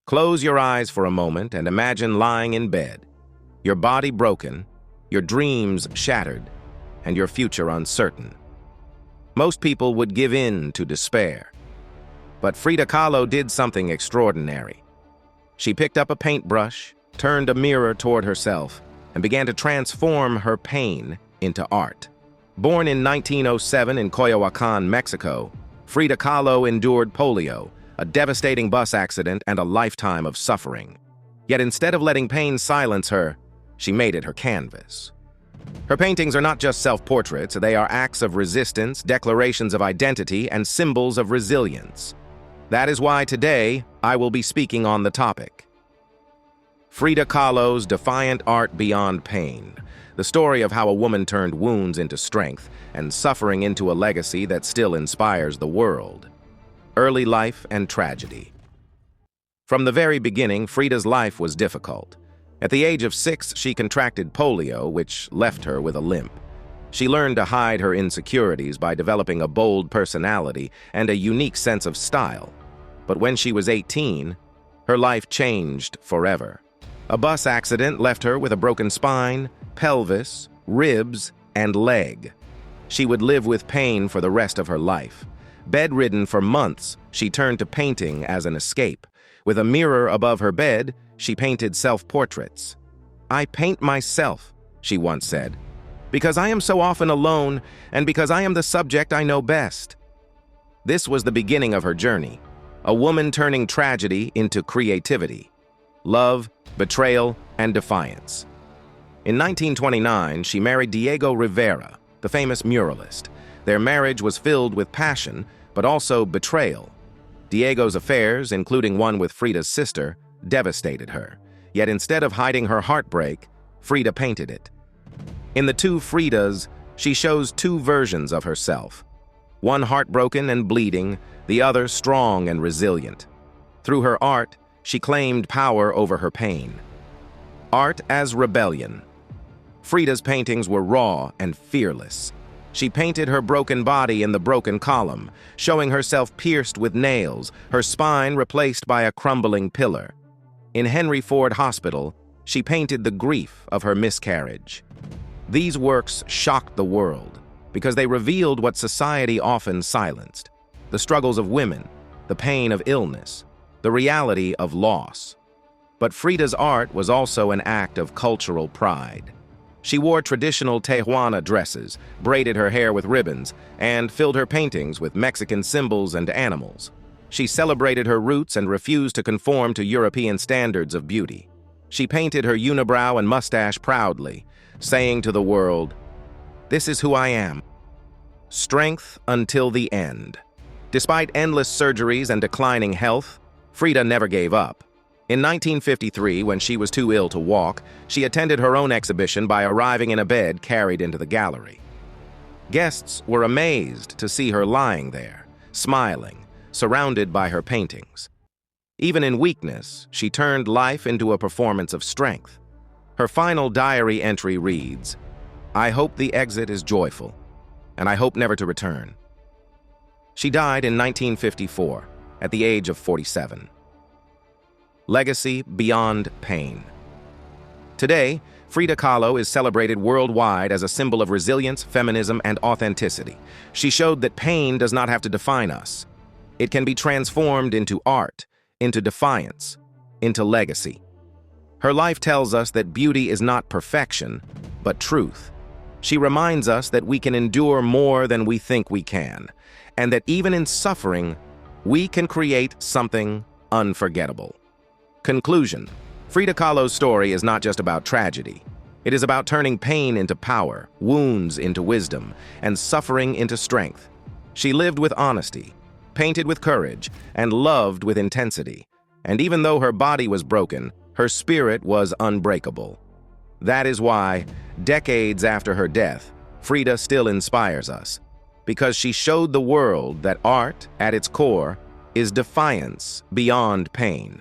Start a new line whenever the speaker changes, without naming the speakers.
Close your eyes for a moment and imagine lying in bed, your body broken, your dreams shattered, and your future uncertain. Most people would give in to despair. But Frida Kahlo did something extraordinary. She picked up a paintbrush, turned a mirror toward herself, and began to transform her pain into art. Born in 1907 in Coyoacán, Mexico, Frida Kahlo endured polio, a devastating bus accident, and a lifetime of suffering. Yet instead of letting pain silence her, she made it her canvas. Her paintings are not just self-portraits, they are acts of resistance, declarations of identity, and symbols of resilience. That is why today I will be speaking on the topic. Frida Kahlo's defiant art beyond pain, the story of how a woman turned wounds into strength and suffering into a legacy that still inspires the world. Early life and tragedy. From the very beginning, Frida's life was difficult. At the age of 6, she contracted polio, which left her with a limp. She learned to hide her insecurities by developing a bold personality and a unique sense of style. But when she was 18, her life changed forever. A bus accident left her with a broken spine, pelvis, ribs, and leg. She would live with pain for the rest of her life. Bedridden for months, she turned to painting as an escape. With a mirror above her bed, she painted self-portraits. "I paint myself," she once said, "because I am so often alone and because I am the subject I know best." This was the beginning of her journey, a woman turning tragedy into creativity, love, betrayal, and defiance. In 1929, she married Diego Rivera, the famous muralist. Their marriage was filled with passion, but also betrayal. Diego's affairs, including one with Frida's sister, devastated her. Yet instead of hiding her heartbreak, Frida painted it. In the two Fridas, she shows two versions of herself. One heartbroken and bleeding, the other strong and resilient. Through her art, she claimed power over her pain. Art as rebellion. Frida's paintings were raw and fearless. She painted her broken body in the broken column, showing herself pierced with nails, her spine replaced by a crumbling pillar. In Henry Ford Hospital, she painted the grief of her miscarriage. These works shocked the world because they revealed what society often silenced: the struggles of women, the pain of illness, the reality of loss. But Frida's art was also an act of cultural pride. She wore traditional Tehuana dresses, braided her hair with ribbons, and filled her paintings with Mexican symbols and animals. She celebrated her roots and refused to conform to European standards of beauty. She painted her unibrow and mustache proudly, saying to the world, "This is who I am." Strength until the end. Despite endless surgeries and declining health, Frida never gave up. In 1953, when she was too ill to walk, she attended her own exhibition by arriving in a bed carried into the gallery. Guests were amazed to see her lying there, smiling, surrounded by her paintings. Even in weakness, she turned life into a performance of strength. Her final diary entry reads, "I hope the exit is joyful, and I hope never to return." She died in 1954, at the age of 47. Legacy beyond pain. Today, Frida Kahlo is celebrated worldwide as a symbol of resilience, feminism, and authenticity. She showed that pain does not have to define us. It can be transformed into art, into defiance, into legacy. Her life tells us that beauty is not perfection, but truth. She reminds us that we can endure more than we think we can, and that even in suffering, we can create something unforgettable. Conclusion. Frida Kahlo's story is not just about tragedy. It is about turning pain into power, wounds into wisdom, and suffering into strength. She lived with honesty, painted with courage, and loved with intensity. And even though her body was broken, her spirit was unbreakable. That is why, decades after her death, Frida still inspires us, because she showed the world that art, at its core, is defiance beyond pain.